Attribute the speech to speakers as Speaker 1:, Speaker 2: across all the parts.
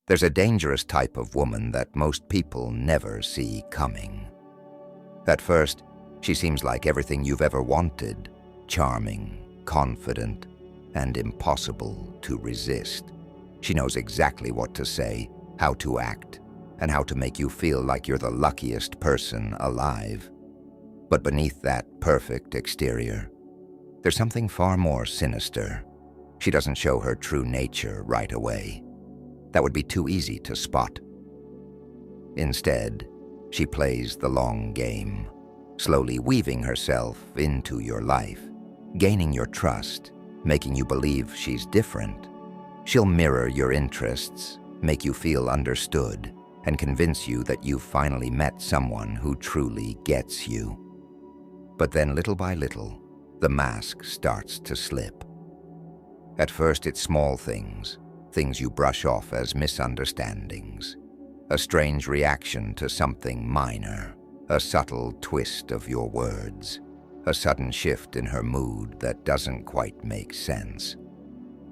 Speaker 1: There's a dangerous type of woman that most people never see coming. At first, she seems like everything you've ever wanted, charming, confident, and impossible to resist. She knows exactly what to say, how to act, and how to make you feel like you're the luckiest person alive. But beneath that perfect exterior, there's something far more sinister. She doesn't show her true nature right away. That would be too easy to spot. Instead, she plays the long game, slowly weaving herself into your life, gaining your trust, making you believe she's different. She'll mirror your interests, make you feel understood, and convince you that you've finally met someone who truly gets you. But then little by little, the mask starts to slip. At first it's small things you brush off as misunderstandings, a strange reaction to something minor, a subtle twist of your words, a sudden shift in her mood that doesn't quite make sense.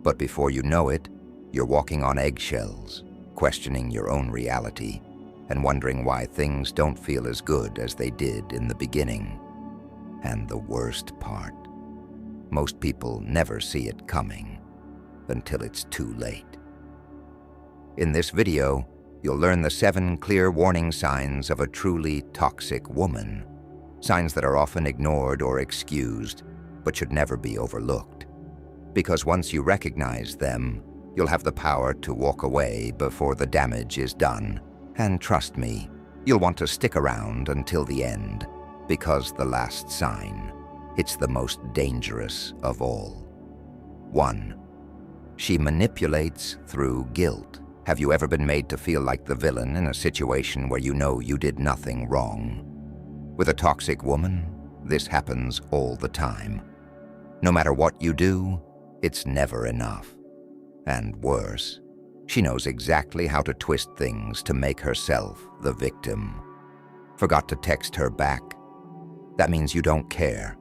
Speaker 1: But before you know it, you're walking on eggshells, questioning your own reality, and wondering why things don't feel as good as they did in the beginning. And the worst part, most people never see it coming until it's too late. In this video, you'll learn the 7 clear warning signs of a truly toxic woman, signs that are often ignored or excused, but should never be overlooked. Because once you recognize them, you'll have the power to walk away before the damage is done. And trust me, you'll want to stick around until the end, because the last sign, it's the most dangerous of all. 1. She manipulates through guilt. Have you ever been made to feel like the villain in a situation where you know you did nothing wrong? With a toxic woman, this happens all the time. No matter what you do, it's never enough. And worse, she knows exactly how to twist things to make herself the victim. Forgot to text her back? That means you don't care.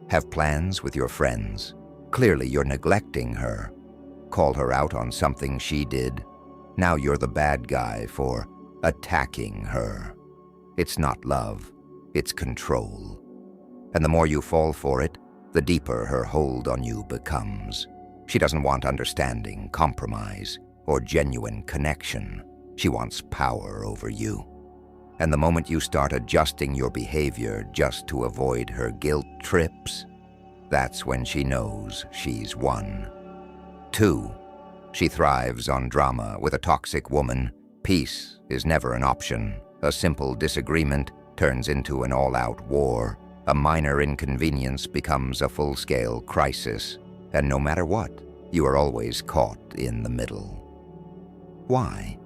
Speaker 1: Have plans with your friends? Clearly you're neglecting her. Call her out on something she did? Now you're the bad guy for attacking her. It's not love, it's control. And the more you fall for it, the deeper her hold on you becomes. She doesn't want understanding, compromise, or genuine connection. She wants power over you. And the moment you start adjusting your behavior just to avoid her guilt trips, that's when she knows she's won. 2. She thrives on drama. With a toxic woman, peace is never an option. A simple disagreement turns into an all-out war. A minor inconvenience becomes a full-scale crisis. And no matter what, you are always caught in the middle. Why?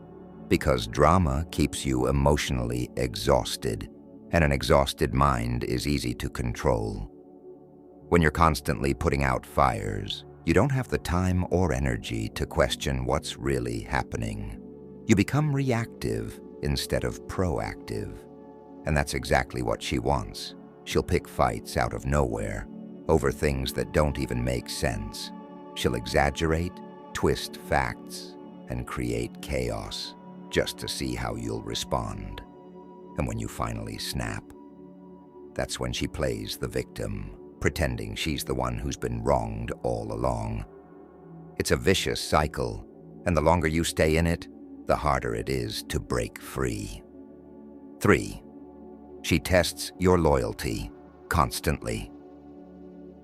Speaker 1: Because drama keeps you emotionally exhausted, and an exhausted mind is easy to control. When you're constantly putting out fires, you don't have the time or energy to question what's really happening. You become reactive instead of proactive. And that's exactly what she wants. She'll pick fights out of nowhere, over things that don't even make sense. She'll exaggerate, twist facts, and create chaos, just to see how you'll respond. And when you finally snap, that's when she plays the victim, pretending she's the one who's been wronged all along. It's a vicious cycle, and the longer you stay in it, the harder it is to break free. 3. She tests your loyalty constantly.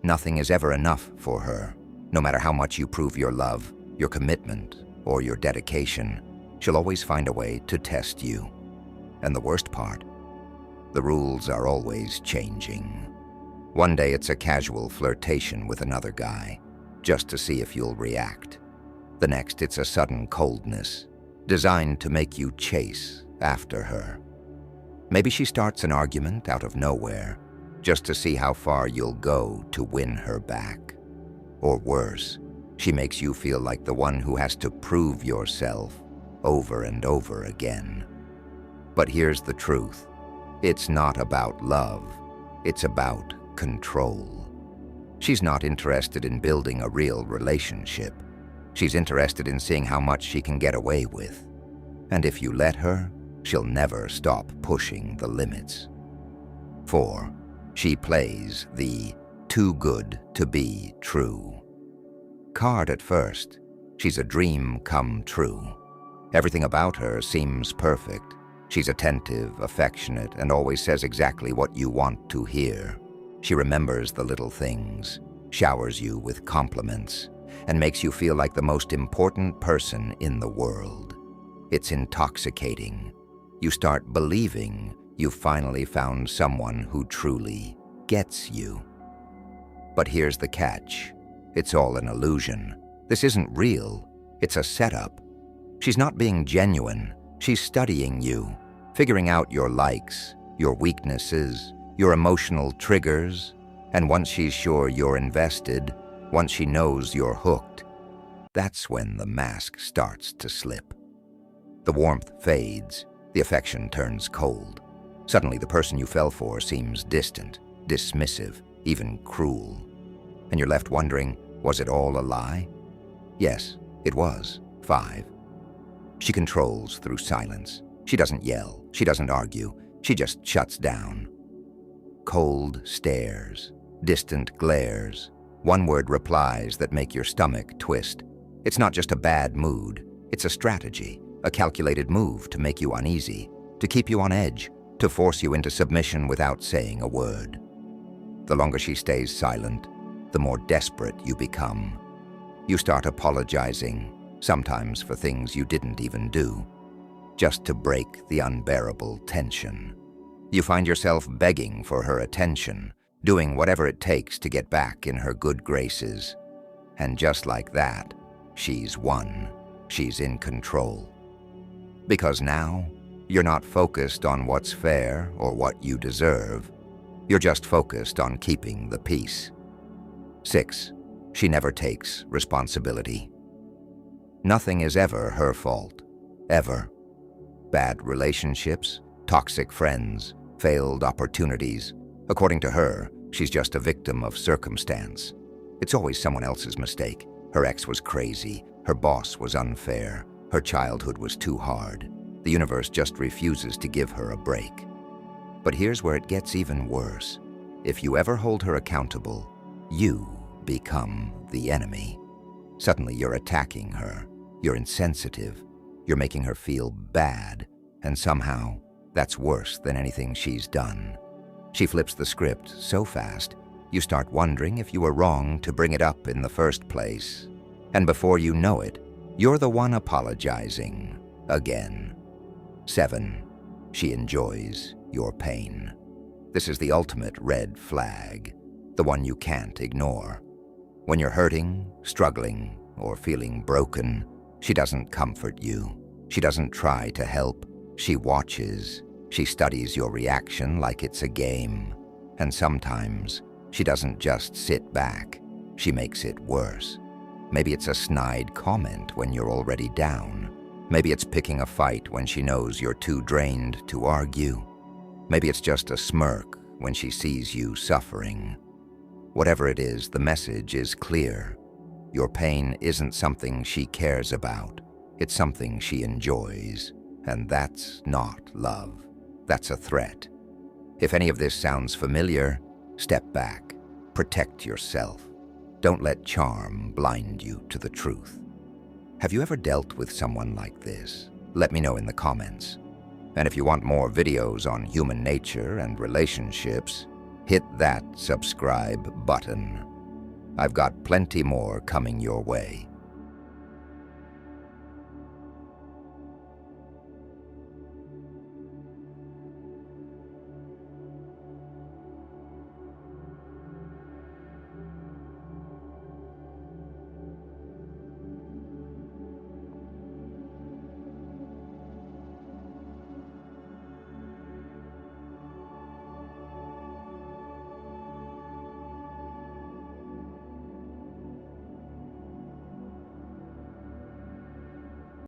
Speaker 1: Nothing is ever enough for her. No matter how much you prove your love, your commitment, or your dedication, she'll always find a way to test you. And the worst part, the rules are always changing. One day it's a casual flirtation with another guy, just to see if you'll react. The next it's a sudden coldness, designed to make you chase after her. Maybe she starts an argument out of nowhere, just to see how far you'll go to win her back. Or worse, she makes you feel like the one who has to prove yourself over and over again. But here's the truth. It's not about love. It's about control. She's not interested in building a real relationship. She's interested in seeing how much she can get away with. And if you let her, she'll never stop pushing the limits. 4. She plays the too good to be true card at first. She's a dream come true. Everything about her seems perfect. She's attentive, affectionate, and always says exactly what you want to hear. She remembers the little things, showers you with compliments, and makes you feel like the most important person in the world. It's intoxicating. You start believing you've finally found someone who truly gets you. But here's the catch. It's all an illusion. This isn't real. It's a setup. She's not being genuine. She's studying you, figuring out your likes, your weaknesses, your emotional triggers, and once she's sure you're invested, once she knows you're hooked, that's when the mask starts to slip. The warmth fades, the affection turns cold. Suddenly the person you fell for seems distant, dismissive, even cruel. And you're left wondering, was it all a lie? Yes, it was. 5. She controls through silence. She doesn't yell. She doesn't argue. She just shuts down. Cold stares, distant glares, one-word replies that make your stomach twist. It's not just a bad mood. It's a strategy, a calculated move to make you uneasy, to keep you on edge, to force you into submission without saying a word. The longer she stays silent, the more desperate you become. You start apologizing, sometimes for things you didn't even do, just to break the unbearable tension. You find yourself begging for her attention, doing whatever it takes to get back in her good graces. And just like that, she's won. She's in control. Because now, you're not focused on what's fair or what you deserve. You're just focused on keeping the peace. 6. She never takes responsibility. Nothing is ever her fault. Ever. Bad relationships, toxic friends, failed opportunities. According to her, she's just a victim of circumstance. It's always someone else's mistake. Her ex was crazy. Her boss was unfair. Her childhood was too hard. The universe just refuses to give her a break. But here's where it gets even worse. If you ever hold her accountable, you become the enemy. Suddenly you're attacking her. You're insensitive. You're making her feel bad. And somehow, that's worse than anything she's done. She flips the script so fast, you start wondering if you were wrong to bring it up in the first place. And before you know it, you're the one apologizing again. 7. She enjoys your pain. This is the ultimate red flag, the one you can't ignore. When you're hurting, struggling, or feeling broken, she doesn't comfort you. She doesn't try to help. She watches. She studies your reaction like it's a game. And sometimes, she doesn't just sit back. She makes it worse. Maybe it's a snide comment when you're already down. Maybe it's picking a fight when she knows you're too drained to argue. Maybe it's just a smirk when she sees you suffering. Whatever it is, the message is clear. Your pain isn't something she cares about. It's something she enjoys. And that's not love. That's a threat. If any of this sounds familiar, step back. Protect yourself. Don't let charm blind you to the truth. Have you ever dealt with someone like this? Let me know in the comments. And if you want more videos on human nature and relationships, hit that subscribe button. I've got plenty more coming your way.